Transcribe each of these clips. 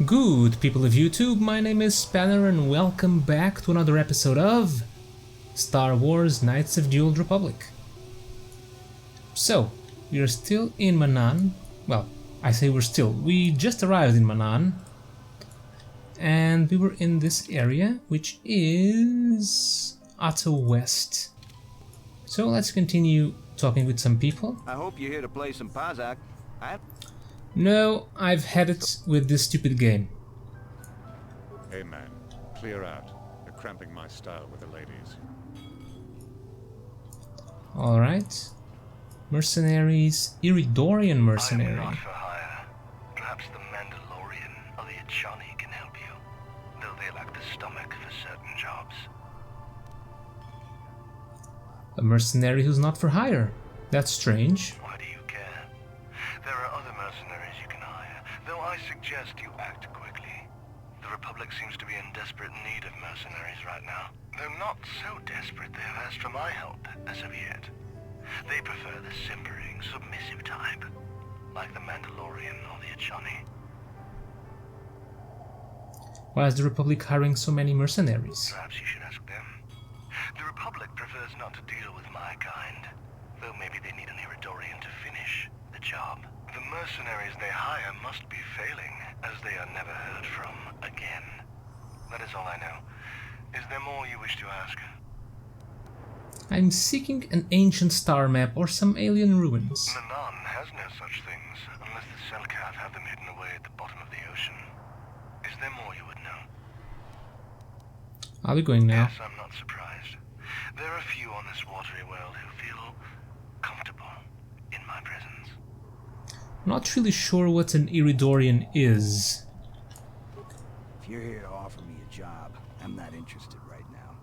Good people of YouTube, my name is Spanner and welcome back to another episode of Star Wars Knights of the Old Republic. So, we are still in Manaan. Well, I say we just arrived in Manaan. And we were in this area, which is Otto West. So let's continue talking with some people. I hope you're here to play some Pazak. No, I've had it with this stupid game. Hey man, clear out. You're cramping my style with the ladies. Alright. Mercenaries, Iridorian mercenary. I am not for hire. Perhaps the Mandalorian or the Achani can help you, though they lack the stomach for certain jobs. A mercenary who's not for hire. That's strange. Why do you care? There are other mercenaries you can hire, though I suggest you act quickly. The Republic seems to be in desperate need of mercenaries right now. Though not so desperate they have asked for my help as of yet. They prefer the simpering, submissive type, like the Mandalorian or the Achani. Why is the Republic hiring so many mercenaries? Perhaps you should ask them. The Republic prefers not to deal with my kind, though maybe they need an Iridorian to finish the job. The mercenaries they hire must be failing, as they are never heard from again. That is all I know. Is there more you wish to ask? I'm seeking an ancient star map or some alien ruins. Manaan has no such things, unless the Selkath have them hidden away at the bottom of the ocean. Is there more you would know? I'll be going now. Yes, I'm not surprised. There are few on this watery world who feel comfortable in my presence. Not really sure what an Iridorian is. If you're here to offer me a job, I'm not interested right now.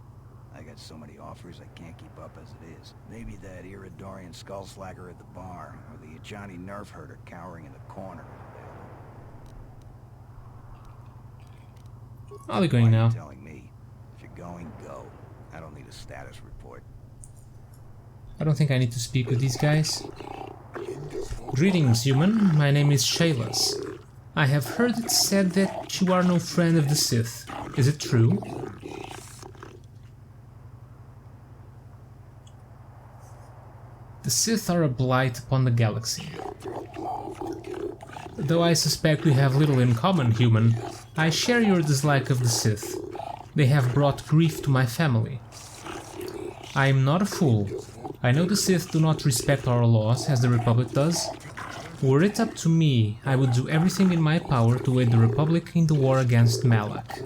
I got so many offers I can't keep up as it is. Maybe that Iridorian skullslagger at the bar, or the Achani nerf herder cowering in the corner is available. I'll be going Why now. are you telling me? If you're going, go. I don't need a status report. I don't think I need to speak with these guys. Greetings, human. My name is Shaylas. I have heard it said that you are no friend of the Sith. Is it true? The Sith are a blight upon the galaxy. Though I suspect we have little in common, human, I share your dislike of the Sith. They have brought grief to my family. I am not a fool. I know the Sith do not respect our laws as the Republic does. Were it up to me, I would do everything in my power to aid the Republic in the war against Malak.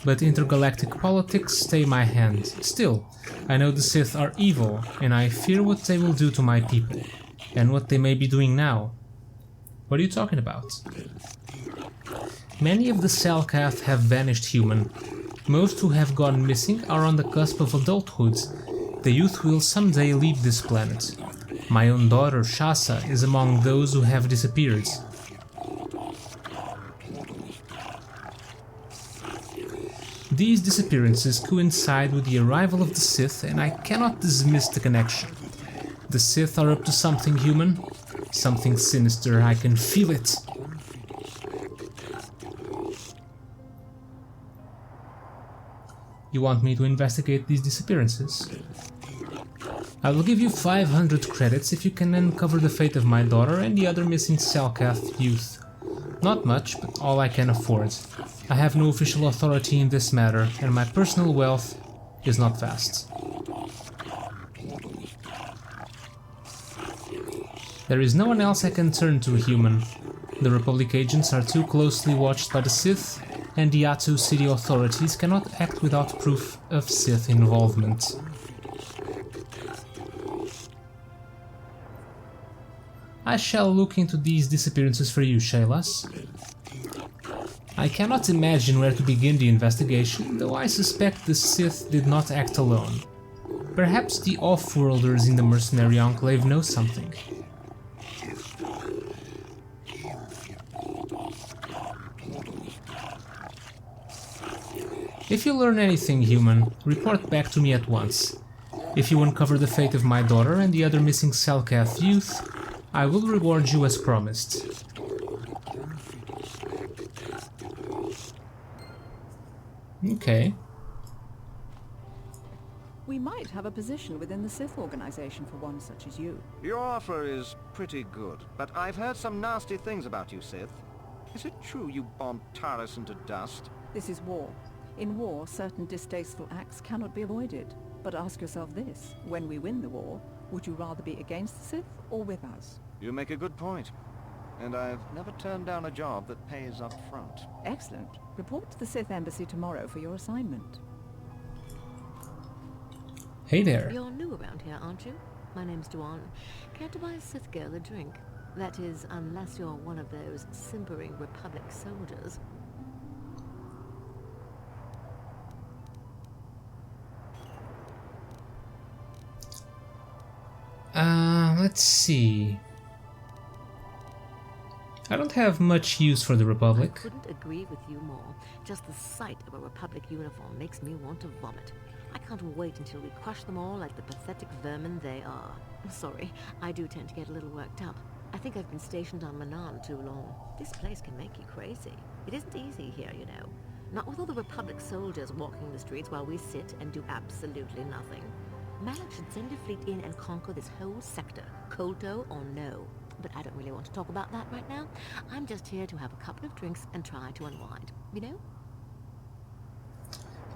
But intergalactic politics stay my hand. Still, I know the Sith are evil, and I fear what they will do to my people, and what they may be doing now. What are you talking about? Many of the Selkath have vanished, human. Most who have gone missing are on the cusp of adulthood. The youth will someday leave this planet. My own daughter, Shasa, is among those who have disappeared. These disappearances coincide with the arrival of the Sith, and I cannot dismiss the connection. The Sith are up to something, human. Something sinister, I can feel it. You want me to investigate these disappearances? I will give you 500 credits if you can uncover the fate of my daughter and the other missing Selkath youth. Not much, but all I can afford. I have no official authority in this matter, and my personal wealth is not vast. There is no one else I can turn to, human. The Republic agents are too closely watched by the Sith, and the Atu city authorities cannot act without proof of Sith involvement. I shall look into these disappearances for you, Shaylas. I cannot imagine where to begin the investigation, though I suspect the Sith did not act alone. Perhaps the off-worlders in the mercenary enclave know something. If you learn anything, human, report back to me at once. If you uncover the fate of my daughter and the other missing Selkath youth, I will reward you as promised. Okay. We might have a position within the Sith organization for one such as you. Your offer is pretty good, but I've heard some nasty things about you, Sith. Is it true you bombed Taris into dust? This is war. In war, certain distasteful acts cannot be avoided. But ask yourself this, when we win the war, would you rather be against the Sith or with us? You make a good point. And I've never turned down a job that pays up front. Excellent. Report to the Sith Embassy tomorrow for your assignment. Hey there. You're new around here, aren't you? My name's Duan. Care to buy a Sith girl a drink? That is, unless you're one of those simpering Republic soldiers. Let's see. I don't have much use for the Republic. I couldn't agree with you more. Just the sight of a Republic uniform makes me want to vomit. I can't wait until we crush them all like the pathetic vermin they are. Sorry, I do tend to get a little worked up. I think I've been stationed on Manan too long. This place can make you crazy. It isn't easy here, you know. Not with all the Republic soldiers walking the streets while we sit and do absolutely nothing. Malak should send a fleet in and conquer this whole sector, KOTOR or no. But I don't really want to talk about that right now. I'm just here to have a couple of drinks and try to unwind, you know?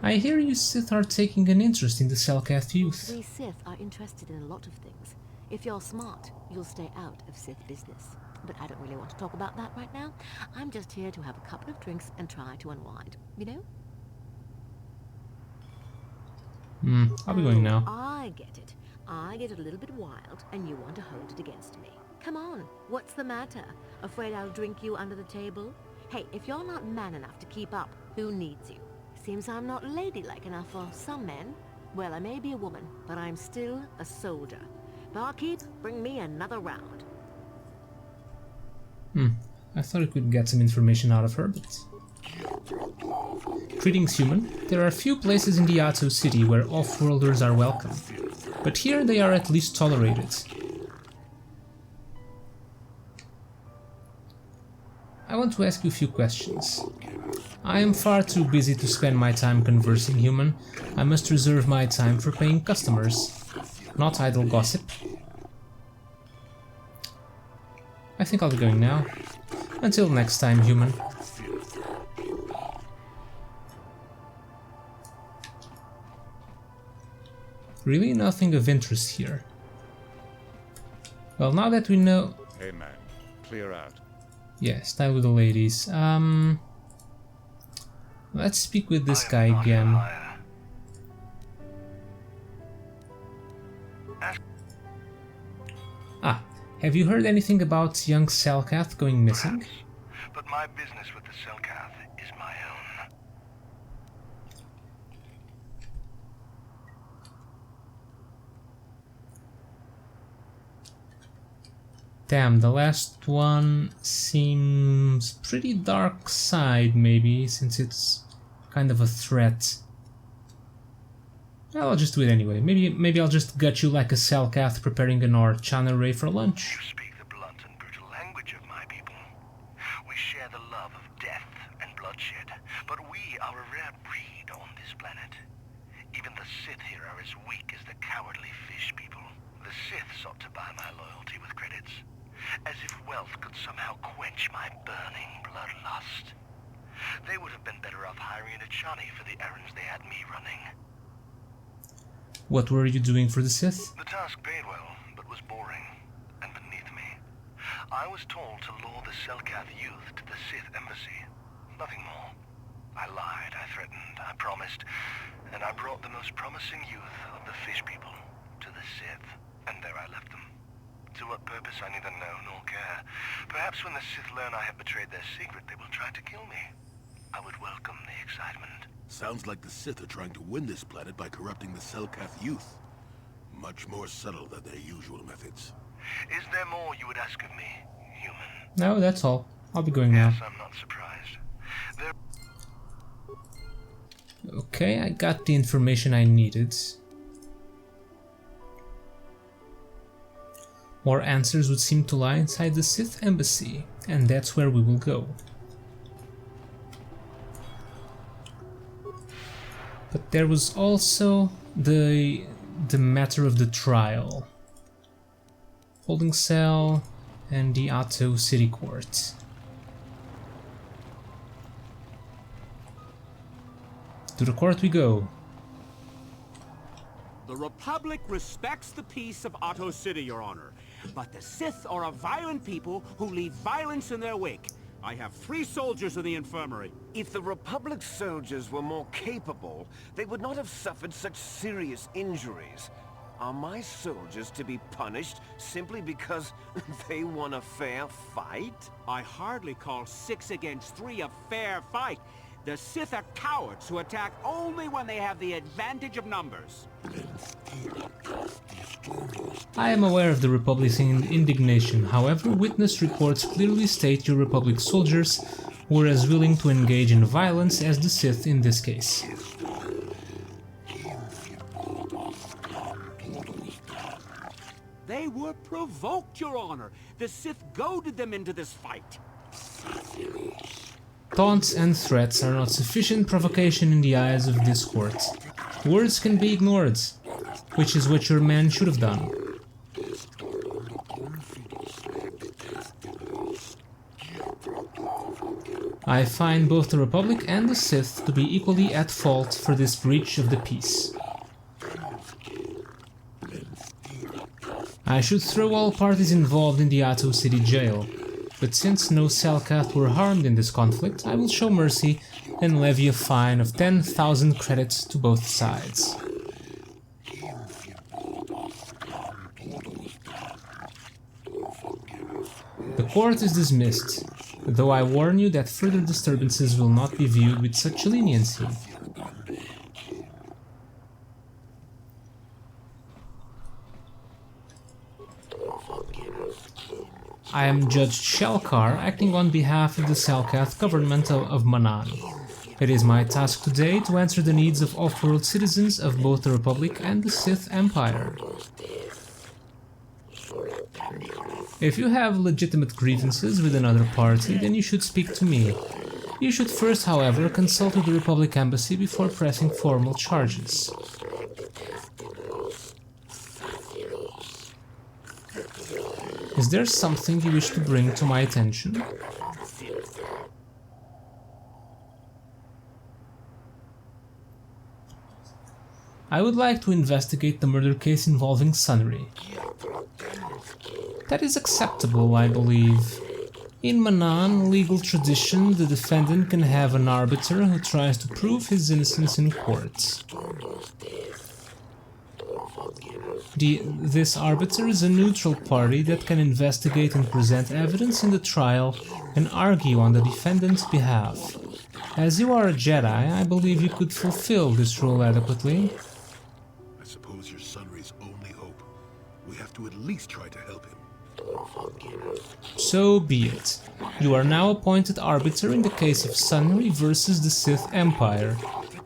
I hear you Sith are taking an interest in the Selkath youth. We Sith are interested in a lot of things. If you're smart, you'll stay out of Sith business. But I don't really want to talk about that right now. I'm just here to have a couple of drinks and try to unwind, you know? I'll be going now. I get it. I get a little bit wild, and you want to hold it against me. Come on, what's the matter? Afraid I'll drink you under the table? Hey, if you're not man enough to keep up, who needs you? Seems I'm not ladylike enough for some men. Well, I may be a woman, but I'm still a soldier. Barkeep, bring me another round. I thought I could get some information out of her, but... Greetings, human. There are few places in the Yato city where off-worlders are welcome, but here they are at least tolerated. I want to ask you a few questions. I am far too busy to spend my time conversing, human. I must reserve my time for paying customers, not idle gossip. I think I'll be going now. Until next time, human. Really nothing of interest here. Well, now that we know... Hey man, clear out. Yeah, style with the ladies. Let's speak with this guy again. Ah, have you heard anything about young Selkath going missing? Perhaps, but my business with the Selkath is my own. Damn, the last one seems pretty dark side, maybe, since it's kind of a threat. Well, I'll just do it anyway. Maybe I'll just gut you like a Selkath preparing an Orchana ray for lunch. You speak the blunt and brutal language of my people. We share the love of death and bloodshed, but we are a rare breed on this planet. Even the Sith here are as weak as the cowardly fish people. The Sith sought to buy my loyalty with credits, as if wealth could somehow quench my burning bloodlust. They would have been better off hiring a Chani for the errands they had me running. What were you doing for the Sith? The task paid well, but was boring, and beneath me. I was told to lure the Selkath youth to the Sith embassy. Nothing more. I lied, I threatened, I promised, and I brought the most promising youth of the fish people to the Sith, and there I left them. To what purpose I neither know nor care. Perhaps when the Sith learn I have betrayed their secret, they will try to kill me. I would welcome the excitement. Sounds like the Sith are trying to win this planet by corrupting the Selkath youth. Much more subtle than their usual methods. Is there more you would ask of me, human? No, that's all. I'll be going now. Yes, I'm not surprised. Okay, I got the information I needed. Our answers would seem to lie inside the Sith embassy, and that's where we will go. But there was also the matter of the trial. Holding cell and the Ahto City Court. To the court we go. The Republic respects the peace of Ahto City, Your Honor. But the Sith are a violent people who leave violence in their wake. I have 3 soldiers in the infirmary. If the Republic soldiers were more capable, they would not have suffered such serious injuries. Are my soldiers to be punished simply because they won a fair fight? I hardly call 6 against 3 a fair fight. The Sith are cowards who attack only when they have the advantage of numbers. I am aware of the Republic's indignation, however, witness reports clearly state your Republic soldiers were as willing to engage in violence as the Sith in this case. They were provoked, Your Honor. The Sith goaded them into this fight. Taunts and threats are not sufficient provocation in the eyes of this court. Words can be ignored, which is what your man should have done. I find both the Republic and the Sith to be equally at fault for this breach of the peace. I should throw all parties involved in the Ahto City jail, but since no Selkath were harmed in this conflict, I will show mercy and levy a fine of 10,000 credits to both sides. The court is dismissed, though I warn you that further disturbances will not be viewed with such leniency. I am Judge Shelkar, acting on behalf of the Selkath government of Manan. It is my task today to answer the needs of off-world citizens of both the Republic and the Sith Empire. If you have legitimate grievances with another party, then you should speak to me. You should first, however, consult with the Republic Embassy before pressing formal charges. Is there something you wish to bring to my attention? I would like to investigate the murder case involving Sunry. That is acceptable, I believe. In Manan legal tradition, the defendant can have an arbiter who tries to prove his innocence in court. This arbiter is a neutral party that can investigate and present evidence in the trial and argue on the defendant's behalf. As you are a Jedi, I believe you could fulfill this role adequately. I suppose you're Sunry's only hope. We have to at least try to help him. So be it. You are now appointed arbiter in the case of Sunry versus the Sith Empire.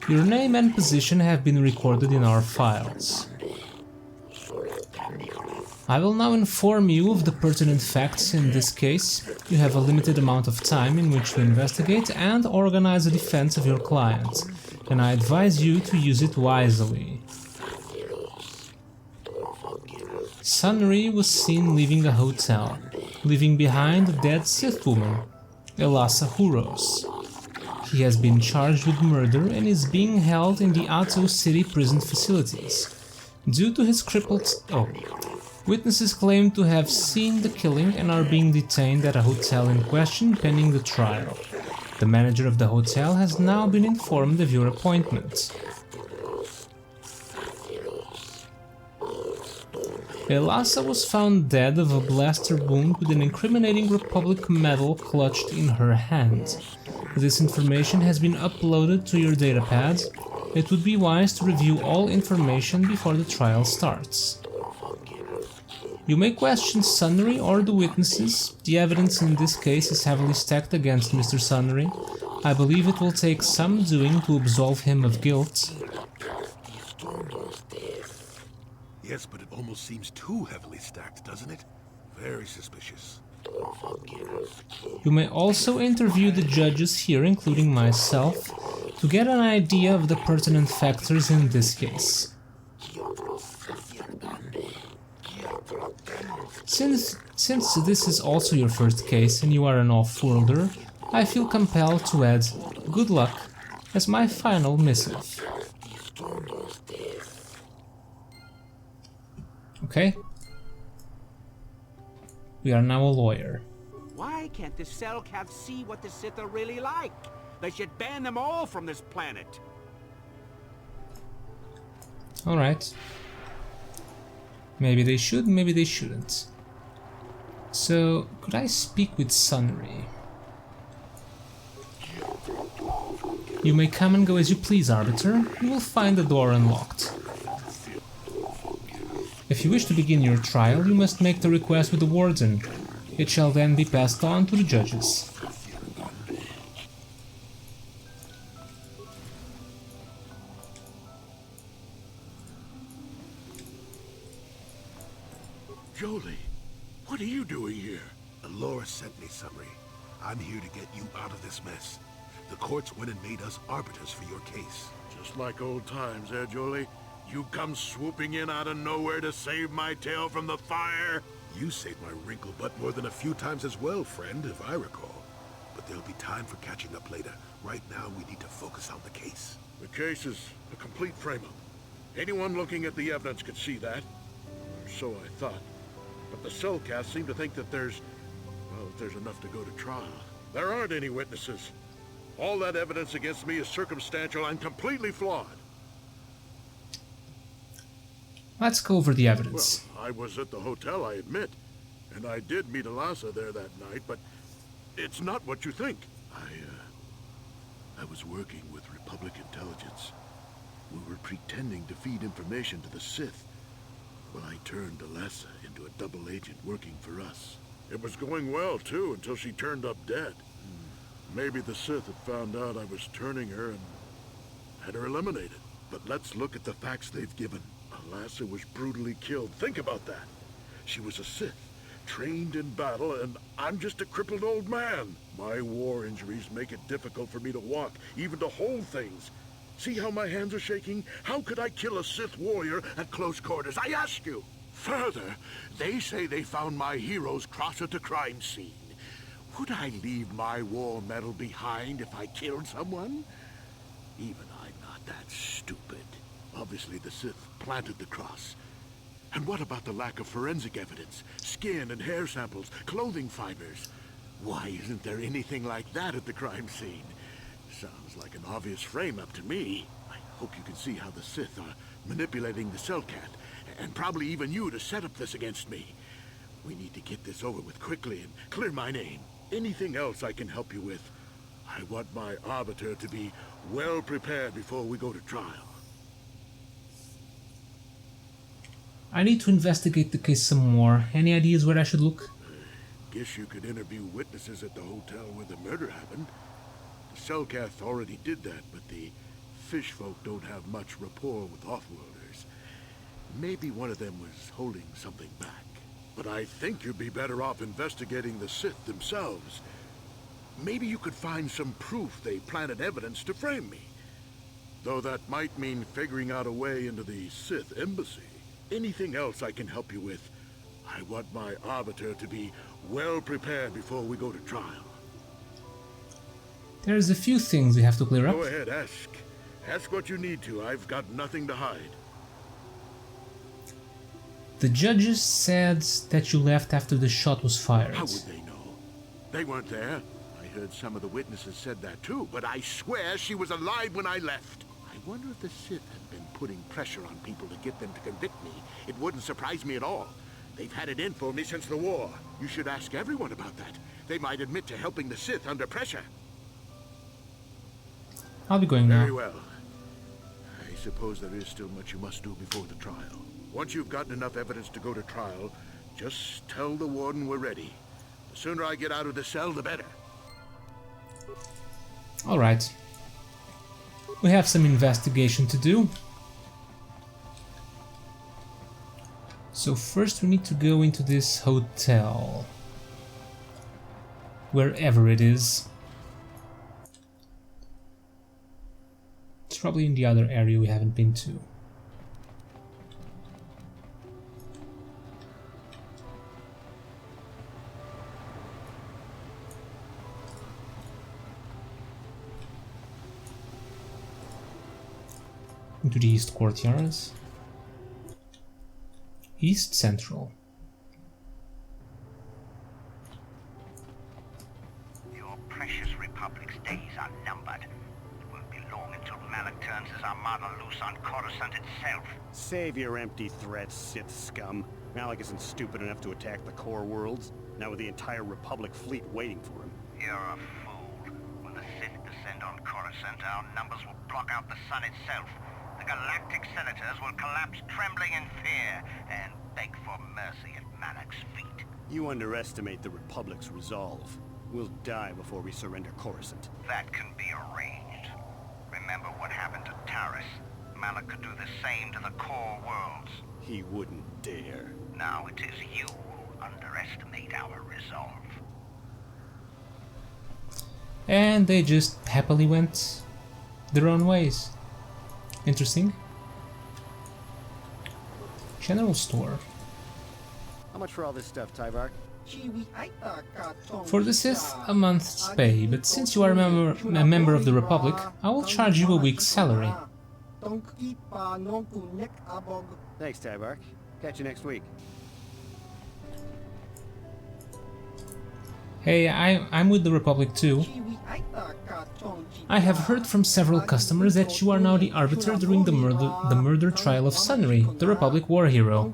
Your name and position have been recorded in our files. I will now inform you of the pertinent facts in this case. You have a limited amount of time in which to investigate and organize the defense of your client, and I advise you to use it wisely. Sunry was seen leaving the hotel, leaving behind a dead Sith woman, Elassa Huros. He has been charged with murder and is being held in the Ahto City prison facilities. Due to his crippled... Witnesses claim to have seen the killing and are being detained at a hotel in question pending the trial. The manager of the hotel has now been informed of your appointment. Elassa was found dead of a blaster wound with an incriminating Republic medal clutched in her hand. This information has been uploaded to your datapad. It would be wise to review all information before the trial starts. You may question Sunry or the witnesses. The evidence in this case is heavily stacked against Mr. Sunry. I believe it will take some doing to absolve him of guilt. Yes, but it almost seems too heavily stacked, doesn't it? Very suspicious. You may also interview the judges here, including myself, to get an idea of the pertinent factors in this case. Since this is also your first case and you are an off-worlder, I feel compelled to add "good luck" as my final missive. Okay? We are now a lawyer. Why can't the Selkath see what the Sith are really like? They should ban them all from this planet. Alright. Maybe they should, maybe they shouldn't. So, could I speak with Sunry? You may come and go as you please, Arbiter. You will find the door unlocked. If you wish to begin your trial, you must make the request with the Warden. It shall then be passed on to the judges. Jolie, what are you doing here? Alora sent me, Sunry. I'm here to get you out of this mess. The courts went and made us arbiters for your case. Just like old times, eh, Jolie? You come swooping in out of nowhere to save my tail from the fire? You saved my wrinkle butt more than a few times as well, friend, if I recall. But there'll be time for catching up later. Right now, we need to focus on the case. The case is a complete frame-up. Anyone looking at the evidence could see that. Or so I thought. But the Selkath seem to think that there's enough to go to trial. There aren't any witnesses. All that evidence against me is circumstantial and completely flawed. Let's go over the evidence. Well, I was at the hotel, I admit. And I did meet Alasa there that night, but it's not what you think. I was working with Republic intelligence. We were pretending to feed information to the Sith. Well, I turned Alasa into a double agent working for us. It was going well, too, until she turned up dead. Maybe the Sith had found out I was turning her and had her eliminated. But let's look at the facts they've given. Alasa was brutally killed. Think about that. She was a Sith, trained in battle, and I'm just a crippled old man. My war injuries make it difficult for me to walk, even to hold things. See how my hands are shaking? How could I kill a Sith warrior at close quarters? I ask you! Further, they say they found my heroes cross at the crime scene. Would I leave my war medal behind if I killed someone? Even I'm not that stupid. Obviously, the Sith planted the cross. And what about the lack of forensic evidence? Skin and hair samples, clothing fibers. Why isn't there anything like that at the crime scene? Sounds like an obvious frame-up to me. I hope you can see how the Sith are manipulating the Selkath, and probably even you to set up this against me. We need to get this over with quickly and clear my name. Anything else I can help you with? I want my arbiter to be well prepared before we go to trial. I need to investigate the case some more. Any ideas where I should look? Guess you could interview witnesses at the hotel where the murder happened. The Selkath already did that, but the fish folk don't have much rapport with offworlders. Maybe one of them was holding something back. But I think you'd be better off investigating the Sith themselves. Maybe you could find some proof they planted evidence to frame me. Though that might mean figuring out a way into the Sith embassy. Anything else I can help you with? I want my arbiter to be well prepared before we go to trial. There's a few things we have to clear up. Go ahead, ask. Ask what you need to. I've got nothing to hide. The judges said that you left after the shot was fired. How would they know? They weren't there. I heard some of the witnesses said that too, but I swear she was alive when I left. I wonder if the Sith had been putting pressure on people to get them to convict me. It wouldn't surprise me at all. They've had it in for me since the war. You should ask everyone about that. They might admit to helping the Sith under pressure. I'll be going now. Very well. I suppose there is still much you must do before the trial. Once you've gotten enough evidence to go to trial, just tell the warden we're ready. The sooner I get out of the cell, the better. Alright. We have some investigation to do. So first we need to go into this hotel. Wherever it is. It's probably in the other area we haven't been to. Into the East Courtyards. East Central. Your precious Republic's days are numbered. It won't be long until Malak turns his armada loose on Coruscant itself. Save your empty threats, Sith scum. Malak isn't stupid enough to attack the core worlds, now with the entire Republic fleet waiting for him. You're a fool. When the Sith descend on Coruscant, our numbers will block out the sun itself. The galactic senators will collapse trembling in fear and beg for mercy at Malak's feet. You underestimate the Republic's resolve. We'll die before we surrender Coruscant. That can be arranged. Remember what happened to Taris. Malak could do the same to the core worlds. He wouldn't dare. Now it is you who underestimate our resolve. And they just happily went their own ways. Interesting. General store. How much for all this stuff, Tyvark? For the Sith, a month's pay, but since you are a member of the Republic, I will charge you a week's salary. Thanks, Tyvark. Catch you next week. Hey, I'm with the Republic too. I have heard from several customers that you are now the arbiter during the murder trial of Sunry, the Republic war hero.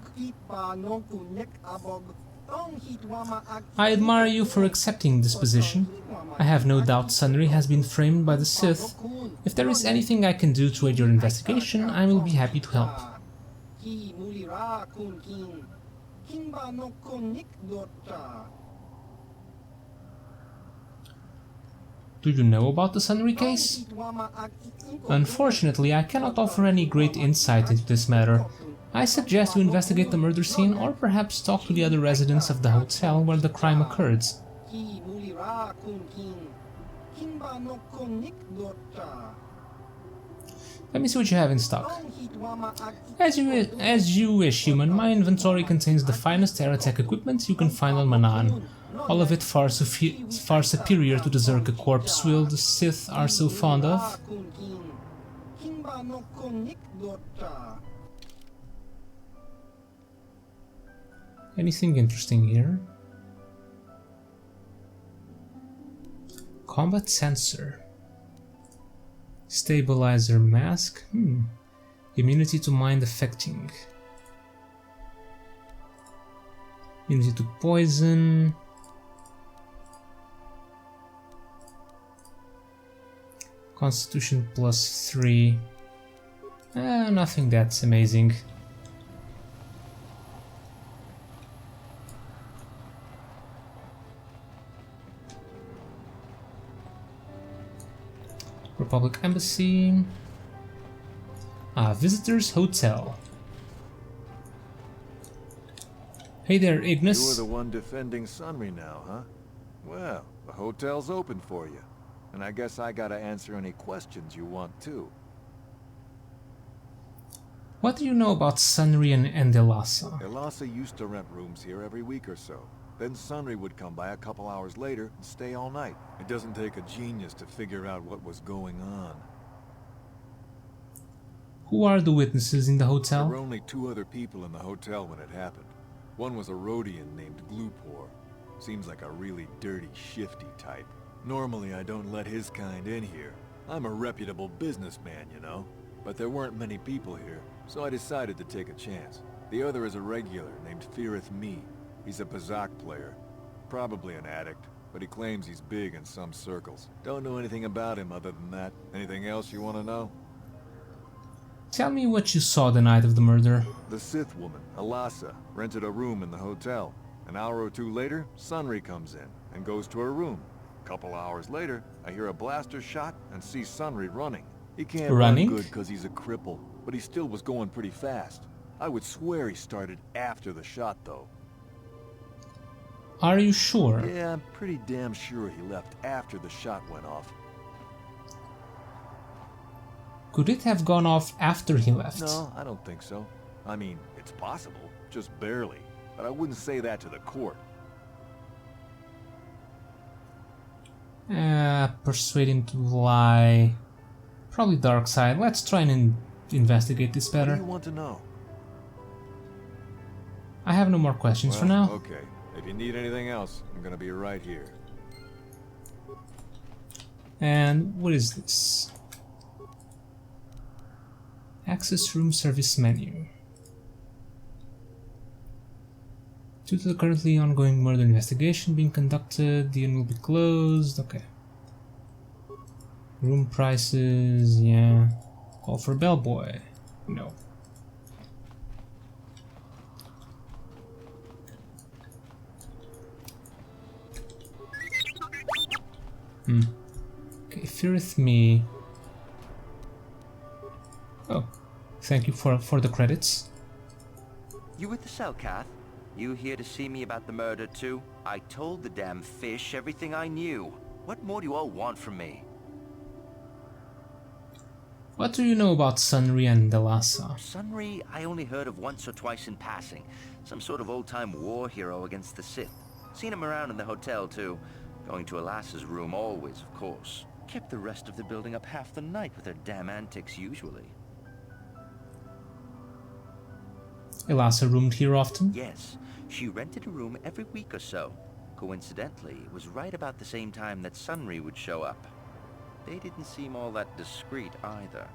I admire you for accepting this position. I have no doubt Sunry has been framed by the Sith. If there is anything I can do to aid your investigation, I will be happy to help. Do you know about the Sunry case? Unfortunately, I cannot offer any great insight into this matter. I suggest you investigate the murder scene or perhaps talk to the other residents of the hotel where the crime occurred. Let me see what you have in stock. As you wish, human. My inventory contains the finest air attack equipment you can find on Manaan. All of it far superior to the Zerka corpse will the Sith are so fond of. Anything interesting here? Combat sensor. Stabilizer mask. Immunity to mind affecting. Immunity to poison. Constitution +3. Nothing that's amazing. Republic Embassy. Visitors Hotel. Hey there, Ignis. You're the one defending Sunry now, huh? Well, the hotel's open for you. And I guess I gotta answer any questions you want too. What do you know about Sunry and Elasa? Elasa used to rent rooms here every week or so. Then Sunry would come by a couple hours later and stay all night. It doesn't take a genius to figure out what was going on. Who are the witnesses in the hotel? There were only 2 other people in the hotel when it happened. One was a Rhodian named Glupor. Seems like a really dirty, shifty type. Normally I don't let his kind in here. I'm a reputable businessman, you know. But there weren't many people here, so I decided to take a chance. The other is a regular named Firith Me. He's a Pazak player. Probably an addict, but he claims he's big in some circles. Don't know anything about him other than that. Anything else you want to know? Tell me what you saw the night of the murder. The Sith woman, Elasa, rented a room in the hotel. An hour or 2 later, Sunry comes in and goes to her room. Couple hours later, I hear a blaster shot and see Sunry running. He can't run good because he's a cripple, but he still was going pretty fast. I would swear he started after the shot, though. Are you sure? Yeah, I'm pretty damn sure he left after the shot went off. Could it have gone off after he left? No, I don't think so. I mean, it's possible, just barely. But I wouldn't say that to the court. Persuade him to lie. Probably dark side. Let's try and investigate this better. What do you want to know? I have no more questions for now. Okay. If you need anything else, I'm gonna be right here. And what is this? Access room service menu. Due to the currently ongoing murder investigation being conducted, the inn will be closed. Okay. Room prices, yeah. Call for bellboy. No. Okay, feareth me. Oh, thank you for the credits. You with the cell, Kath? You here to see me about the murder too? I told the damn fish everything I knew. What more do you all want from me? What do you know about Sunry and Delassa? Sunry, I only heard of once or twice in passing. Some sort of old-time war hero against the Sith. Seen him around in the hotel too. Going to Alassa's room always, of course. Kept the rest of the building up half the night with her damn antics usually. Elassa roomed here often? Yes, she rented a room every week or so. Coincidentally, it was right about the same time that Sunry would show up. They didn't seem all that discreet either.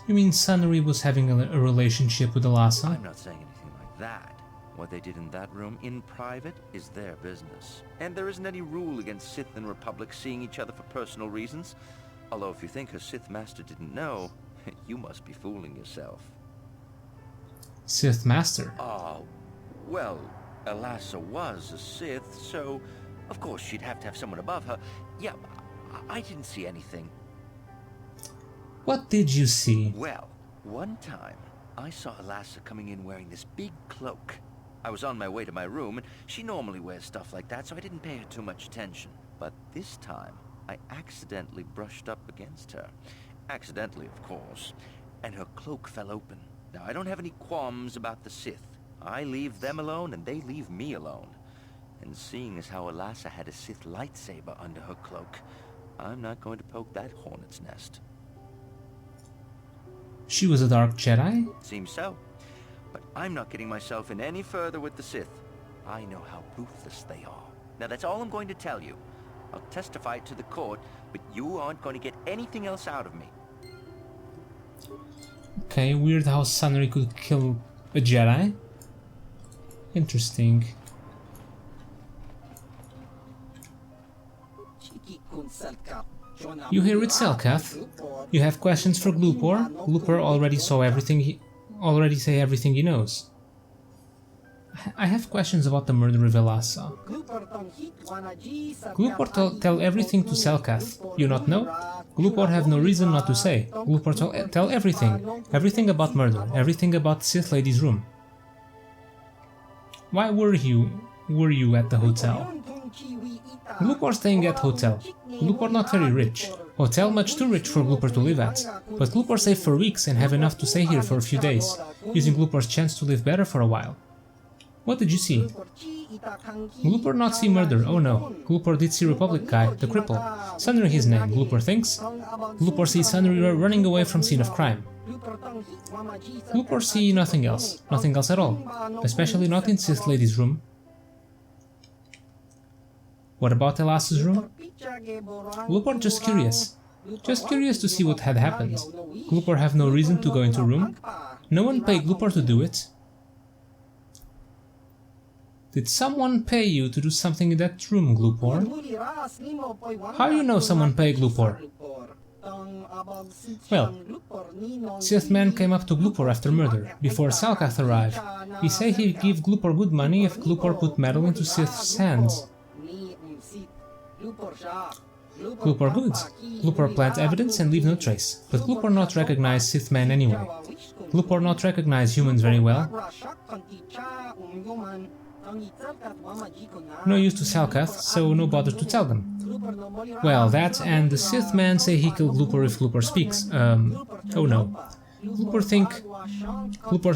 You mean Sunry was having a relationship with Elassa? I'm not saying anything like that. What they did in that room in private is their business. And there isn't any rule against Sith and Republic seeing each other for personal reasons. Although if you think her Sith master didn't know, you must be fooling yourself. Sith master? Oh, well, Elassa was a Sith, so of course she'd have to have someone above her. Yeah, I didn't see anything. What did you see? Well, one time I saw Elassa coming in wearing this big cloak. I was on my way to my room, and she normally wears stuff like that, so I didn't pay her too much attention. But this time, I accidentally brushed up against her. Accidentally, of course. And her cloak fell open. Now, I don't have any qualms about the Sith. I leave them alone, and they leave me alone. And seeing as how Elassa had a Sith lightsaber under her cloak, I'm not going to poke that hornet's nest. She was a dark Jedi? Seems so. But I'm not getting myself in any further with the Sith. I know how ruthless they are. Now that's all I'm going to tell you. I'll testify it to the court, but you aren't going to get anything else out of me. Okay, weird how Sunry could kill a Jedi. Interesting. You here with Selkath? You have questions for Glupor? Glupor already saw everything already say everything he knows. I have questions about the murder of Elassa. Glupor tell everything to Selkath. You not know? Glupor have no reason not to say. Glupor tell everything. Everything about murder. Everything about Sith Lady's room. Why were you at the hotel? Glupor staying at hotel. Glupor not very rich. Hotel much too rich for Glupor to live at. But Glupor stay for weeks and have enough to stay here for a few days, using Glupor's chance to live better for a while. What did you see? Glupor not see murder, oh no. Glupor did see Republic guy, the cripple. Sunry his name, Glupor thinks. Glupor see Sunry running away from scene of crime. Glupor see nothing else at all. Especially not in Sith Lady's room. What about Elassa's room? Glupor just curious. Just curious to see what had happened. Glupor have no reason to go into room. No one paid Glupor to do it. Did someone pay you to do something in that room, Glupor? How you know someone paid Glupor? Well, Sith man came up to Glupor after murder, before Selkath arrived. He say he give Glupor good money if Glupor put metal into Sith's hands. Glupor goods. Glupor plant evidence and leave no trace. But Glupor not recognize Sith men anyway. Glupor not recognize humans very well. No use to Salkath, so no bother to tell them. Well, that and the Sith man say he killed Glupor if Glupor speaks. Oh no. Glupor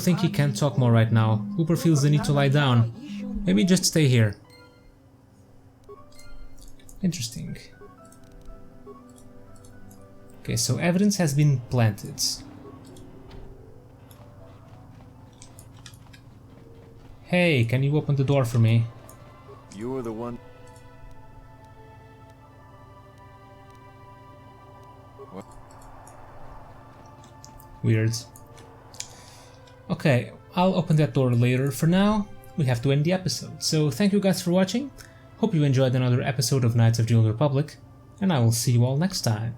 think he can't talk more right now. Glupor feels the need to lie down. Maybe just stay here. Interesting. Okay, so evidence has been planted. Hey, can you open the door for me? You're the one... What? Weird. Okay, I'll open that door later. For now, we have to end the episode. So thank you guys for watching. Hope you enjoyed another episode of Knights of the Old Republic, and I will see you all next time.